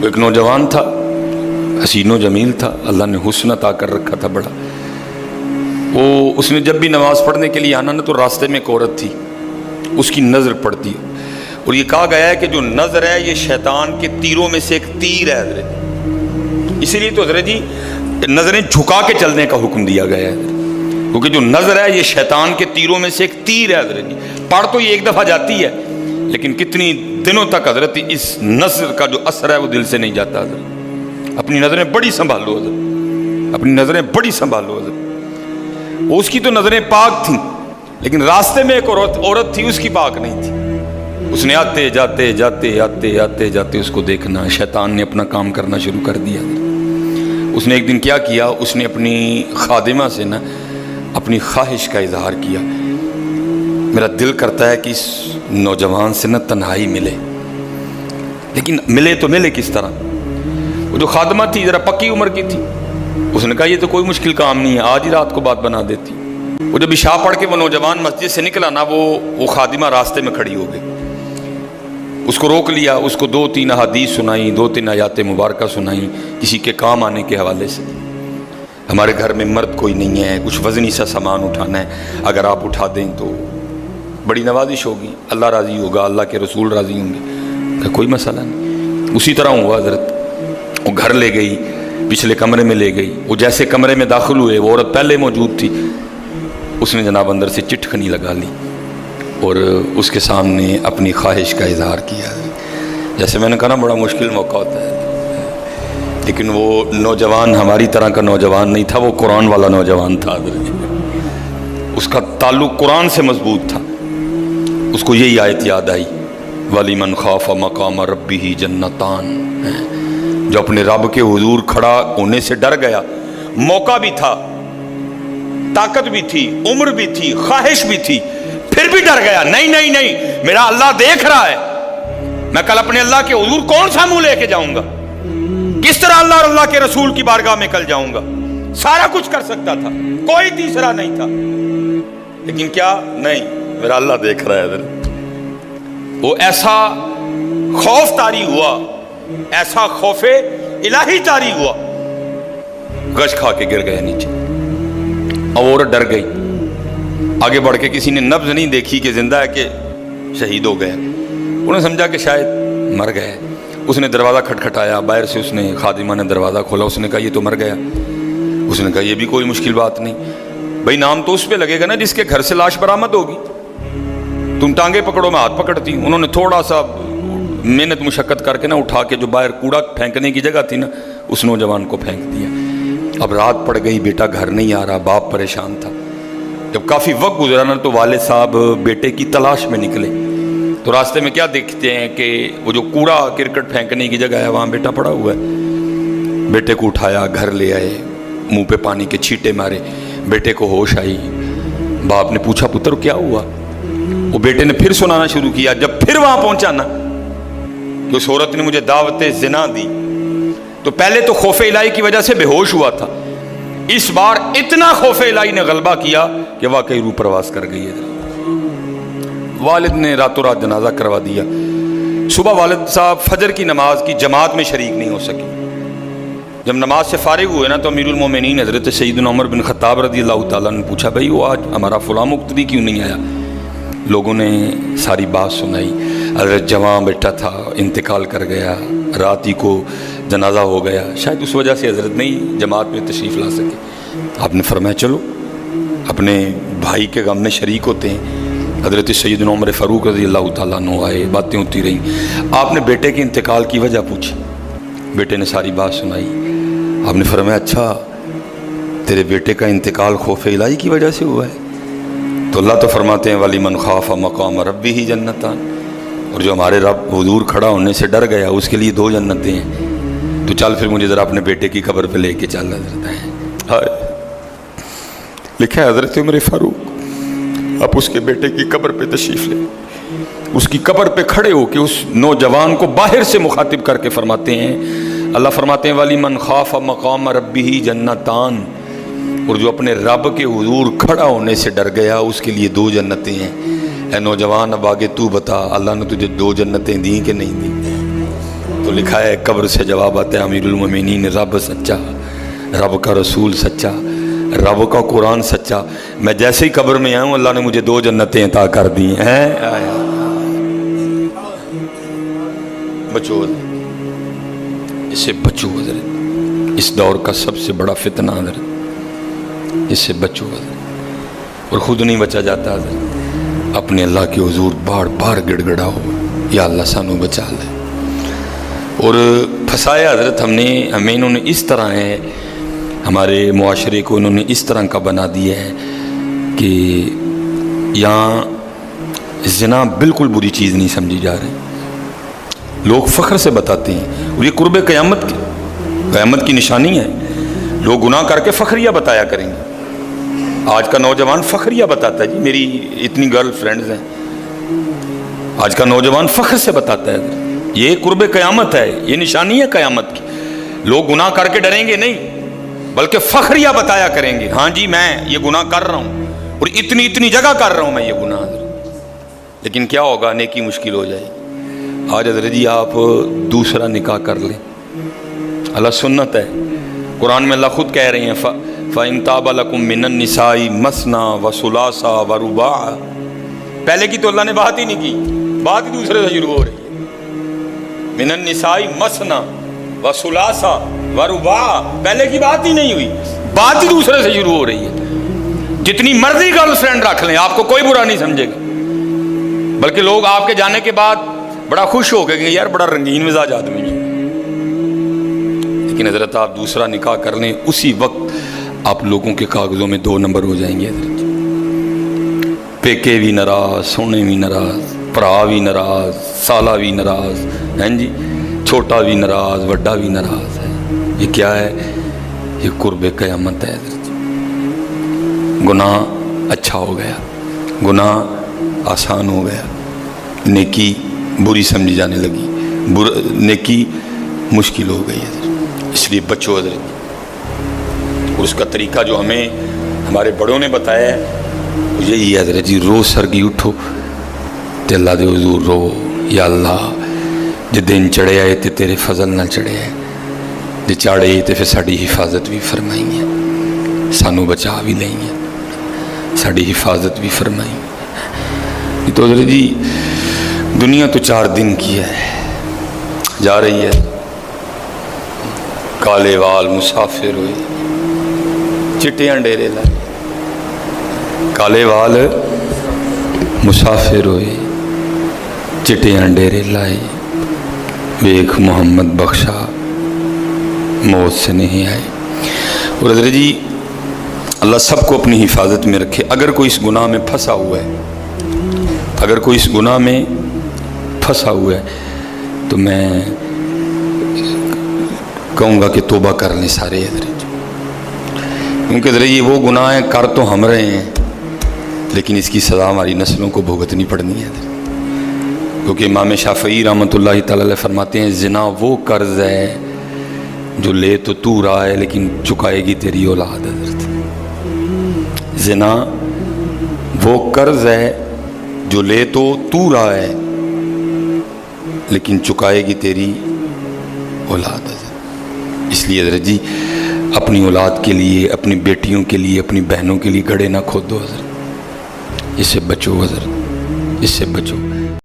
وہ ایک نوجوان تھا، حسین و جمیل تھا، اللہ نے حسن عطا کر رکھا تھا بڑا۔ اس نے جب بھی نماز پڑھنے کے لیے آنا نا تو راستے میں ایک عورت تھی، اس کی نظر پڑتی، اور یہ کہا گیا ہے کہ جو نظر ہے یہ شیطان کے تیروں میں سے ایک تیر ہے حضرت، اسی لیے تو حضرت جی نظریں جھکا کے چلنے کا حکم دیا گیا ہے، کیونکہ جو نظر ہے یہ شیطان کے تیروں میں سے ایک تیر ہے حضرت جی۔ پڑھ تو یہ ایک دفعہ جاتی ہے لیکن کتنی دنوں تک حضرت اس نظر کا جو اثر ہے وہ دل سے نہیں جاتا حضرت۔ اپنی نظریں بڑی سنبھالو حضرت، اپنی نظریں بڑی سنبھالو حضرت۔ اس کی تو نظریں پاک تھیں لیکن راستے میں ایک عورت تھی، اس کی پاک نہیں تھی۔ اس نے آتے جاتے جاتے آتے آتے جاتے اس کو دیکھنا، شیطان نے اپنا کام کرنا شروع کر دیا۔ اس نے ایک دن کیا کیا، اس نے اپنی خادمہ سے نا اپنی خواہش کا اظہار کیا، میرا دل کرتا ہے کہ اس نوجوان سے نا تنہائی ملے، لیکن ملے تو ملے کس طرح؟ وہ جو خادمہ تھی ذرا پکی عمر کی تھی، اس نے کہا یہ تو کوئی مشکل کام نہیں ہے، آج ہی رات کو بات بنا دیتی۔ وہ جب عشاء پڑھ کے وہ نوجوان مسجد سے نکلا نا، وہ خادمہ راستے میں کھڑی ہو گئی، اس کو روک لیا، اس کو 2-3 احادیث سنائیں، 2-3 آیات مبارکہ سنائیں کسی کے کام آنے کے حوالے سے۔ ہمارے گھر میں مرد کوئی نہیں ہے، کچھ وزنی سا سامان اٹھانا ہے، اگر آپ اٹھا دیں تو بڑی نوازش ہوگی، اللہ راضی ہوگا، اللہ کے رسول راضی ہوں گے، کہ کوئی مسئلہ نہیں۔ اسی طرح ہوا حضرت، وہ گھر لے گئی، پچھلے کمرے میں لے گئی، وہ جیسے کمرے میں داخل ہوئے وہ عورت پہلے موجود تھی، اس نے جناب اندر سے چٹکنی لگا لی اور اس کے سامنے اپنی خواہش کا اظہار کیا۔ جیسے میں نے کہا نا بڑا مشکل موقع ہوتا ہے، لیکن وہ نوجوان ہماری طرح کا نوجوان نہیں تھا، وہ قرآن والا نوجوان تھا، اس کا تعلق قرآن سے مضبوط تھا۔ اس کو یہی آیت یاد آئی، وَلِمَنْ خَافَ مَقَامَ رَبِّهِ جَنَّتَانِ، جو اپنے رب کے حضور کھڑا ہونے سے ڈر گیا، موقع بھی تھا، طاقت بھی تھی، عمر بھی تھی، خواہش بھی تھی، پھر بھی ڈر گیا، نہیں میرا اللہ دیکھ رہا ہے، میں کل اپنے اللہ کے حضور کون سا منہ لے کے جاؤں گا، کس طرح اللہ اور اللہ کے رسول کی بارگاہ میں کل جاؤں گا، سارا کچھ کر سکتا تھا، کوئی تیسرا نہیں تھا، لیکن کیا نہیں، میرا اللہ دیکھ رہا ہے حضرت۔ وہ ایسا خوف طاری ہوا، ایسا خوف الہی طاری ہوا، غش کھا کے گر گئے نیچے، اور ڈر گئی، آگے بڑھ کے کسی نے نبض نہیں دیکھی کہ زندہ ہے کہ شہید ہو گیا، انہوں نے سمجھا کہ شاید مر گئے۔ اس نے دروازہ کھٹکھٹایا، باہر سے اس نے خادمہ نے دروازہ کھولا، اس نے کہا یہ تو مر گیا۔ اس نے کہا یہ بھی کوئی مشکل بات نہیں، بھائی نام تو اس پہ لگے گا نا جس کے گھر سے لاش برآمد ہوگی، تم ٹانگیں پکڑو میں ہاتھ پکڑتی۔ انہوں نے تھوڑا سا محنت مشقت کر کے نا اٹھا کے جو باہر کوڑا پھینکنے کی جگہ تھی نا اس نوجوان کو پھینک دیا۔ اب رات پڑ گئی، بیٹا گھر نہیں آ رہا، باپ پریشان تھا۔ جب کافی وقت گزرا نا تو والد صاحب بیٹے کی تلاش میں نکلے، تو راستے میں کیا دیکھتے ہیں کہ وہ جو کوڑا کرکٹ پھینکنے کی جگہ ہے وہاں بیٹا پڑا ہوا ہے۔ بیٹے کو اٹھایا، گھر لے آئے، منہ پہ پانی کے چھینٹے مارے، بیٹے کو ہوش آئی۔ باپ نے پوچھا پتر کیا ہوا؟ وہ بیٹے نے پھر سنانا شروع کیا۔ جب پھر وہاں پہنچا نا کہ اس عورت نے مجھے دعوت زنا دی، تو پہلے تو خوف الہی کی وجہ سے بے ہوش ہوا تھا، اس بار اتنا خوف الہی نے غلبہ کیا کہ واقعی روح پرواز کر گئی ہے۔ والد نے راتوں رات جنازہ کروا دیا۔ صبح والد صاحب فجر کی نماز کی جماعت میں شریک نہیں ہو سکے۔ جب نماز سے فارغ ہوئے نا تو امیر المومنین حضرت سیدنا عمر بن خطاب رضی اللہ تعالیٰ نے پوچھا بھائی وہ آج ہمارا فلاں مقتدی کیوں نہیں آیا؟ لوگوں نے ساری بات سنائی، حضرت جوان بیٹا تھا، انتقال کر گیا، رات ہی کو جنازہ ہو گیا، شاید اس وجہ سے حضرت نہیں جماعت میں تشریف لا سکے۔ آپ نے فرمایا چلو اپنے بھائی کے غم میں شریک ہوتے ہیں۔ حضرت سیدنا عمر فاروق رضی اللہ تعالیٰ عنہ آئے، باتیں ہوتی رہیں، آپ نے بیٹے کے انتقال کی وجہ پوچھی، بیٹے نے ساری بات سنائی۔ آپ نے فرمایا اچھا تیرے بیٹے کا انتقال خوف الہی کی وجہ سے ہوا ہے؟ تو اللہ تو فرماتے ہیں وَلِمَنْ خَافَ مَقَامَ رَبِّهِ جَنَّتَانِ، اور جو ہمارے رب حضور کھڑا ہونے سے ڈر گیا اس کے لیے 2 جنتیں ہیں۔ تو چل پھر مجھے ذرا اپنے بیٹے کی قبر پہ لے کے چل حضرت ہے۔ لکھا ہے حضرت عمر فاروق آپ اس کے بیٹے کی قبر پہ تشریف لے، اس کی قبر پہ کھڑے ہو کے اس نوجوان کو باہر سے مخاطب کر کے فرماتے ہیں، اللہ فرماتے ہیں وَلِمَنْ خَافَ مَقَامَ رَبِّهِ جَنَّتَانِ، اور جو اپنے رب کے حضور کھڑا ہونے سے ڈر گیا اس کے لیے 2 جنتیں ہیں۔ اے نوجوان اب آگے تو بتا اللہ نے تجھے 2 جنتیں دیں کہ نہیں دیں؟ تو تو لکھا ہے قبر سے جواب آتا ہے امیر المومنین رب سچا، رب کا رسول سچا، رب کا قرآن سچا۔ میں جیسے ہی قبر میں آؤں اللہ نے مجھے 2 جنتیں عطا کر دی ہیں۔ بچو اس سے بچو حضرت، اس دور کا سب سے بڑا فتنہ حضرت، اس سے بچو حضرت، اور خود نہیں بچا جاتا حضرت، اپنے اللہ کے حضور بار بار گڑ گڑاؤ یا اللہ سانو بچا لے۔ اور پھنسایا حضرت ہمیں انہوں نے اس طرح ہے، ہمارے معاشرے کو انہوں نے اس طرح کا بنا دیا ہے کہ یہاں زنا بالکل بری چیز نہیں سمجھی جا رہی، لوگ فخر سے بتاتے ہیں، اور یہ قرب قیامت کی نشانی ہے۔ لوگ گناہ کر کے فخریہ بتایا کریں گے۔ آج کا نوجوان فخریہ بتاتا ہے، جی میری اتنی گرل فرینڈز ہیں، آج کا نوجوان فخر سے بتاتا ہے۔ یہ قرب قیامت ہے، یہ نشانی ہے قیامت کی۔ لوگ گناہ کر کے ڈریں گے نہیں، بلکہ فخریہ بتایا کریں گے، ہاں جی میں یہ گناہ کر رہا ہوں اور اتنی جگہ کر رہا ہوں میں یہ گناہ۔ لیکن کیا ہوگا، نیکی مشکل ہو جائے گی۔ آج حضرت جی آپ دوسرا نکاح کر لیں، اللہ سنت ہے، قرآن میں اللہ خود کہہ رہے ہیں فَإِن تَابَ لَكُم مِّنَ النِّسَاءِ مَثْنَىٰ وَثُلَاثَ وَرُبَاعَ۔ پہلے کی تو اللہ نے بات ہی نہیں کی، بات ہی دوسرے سے شروع ہو رہی ہے۔ مِّنَ النِّسَاءِ مَثْنَىٰ وَثُلَاثَ وَرُبَاعَ، پہلے کی بات ہی نہیں ہوئی، بات ہی دوسرے سے شروع ہو رہی ہے۔ جتنی مرضی گرل فرینڈ رکھ لیں، آپ کو کوئی برا نہیں سمجھے گا، بلکہ لوگ آپ کے جانے کے بعد بڑا خوش ہو گئے کہ یار بڑا رنگین مزاج آدمی ہے۔ لیکن حضرت آپ دوسرا نکاح کر لیں، اسی وقت آپ لوگوں کے کاغذوں میں 2 نمبر ہو جائیں گے حضرت۔ پیکے بھی ناراض، سونے بھی ناراض، بھرا بھی ناراض، سالہ بھی ناراض، ہیں جی، چھوٹا بھی ناراض، وڈا بھی ناراض ہے۔ یہ کیا ہے؟ یہ قرب قیامت ہے حضرت۔ گناہ اچھا ہو گیا، گناہ آسان ہو گیا، نیکی بری سمجھی جانے لگی، نیکی مشکل ہو گئی حضرت۔ اس لیے بچو حضرت، اور اس کا طریقہ جو ہمیں ہمارے بڑوں نے بتایا ہے یہی ہے حضرت جی، روز سرگی اٹھو تے اللہ دے حضور رو، یا اللہ جے دن چڑھے آئے تے تیرے فضل نہ چڑھے آئے، جے چاڑے تے پھر ساڑی حفاظت بھی فرمائیں گے، سانو بچا بھی لیں گے، ساڑی حفاظت بھی فرمائیں گے۔ تو حضرت جی دنیا تو 4 دن کی ہے، جا رہی ہے، کالے وال مسافر ہوئے، چٹیاں ڈیرے لائے، کالے وال مسافر ہوئے، چٹیاں ڈیرے لائے، ویکھ محمد بخشا موت سے نہیں آئے۔ اور حضرت جی اللہ سب کو اپنی حفاظت میں رکھے۔ اگر کوئی اس گناہ میں پھنسا ہوا ہے، اگر کوئی اس گناہ میں پھنسا ہوا ہے تو میں کہوں گا کہ توبہ کر لیں سارے حضرت، کیونکہ حضرت یہ وہ گناہ ہیں کر تو ہم رہے ہیں، لیکن اس کی سزا ہماری نسلوں کو بھگتنی پڑنی ہے حضرت۔ کیونکہ امام شافعی رحمۃ اللہ تعالی علیہ فرماتے ہیں زنا وہ قرض ہے جو لے تو رہا ہے لیکن چکائے گی تیری اولاد حضرت۔ زنا وہ قرض ہے جو لے تو رہا ہے لیکن چکائے گی تیری اولاد حضرت۔ اس لیے حضرت جی اپنی اولاد کے لیے، اپنی بیٹیوں کے لیے، اپنی بہنوں کے لیے گڑھے نہ کھودو حضرت، اس سے بچو حضرت، اس سے بچو۔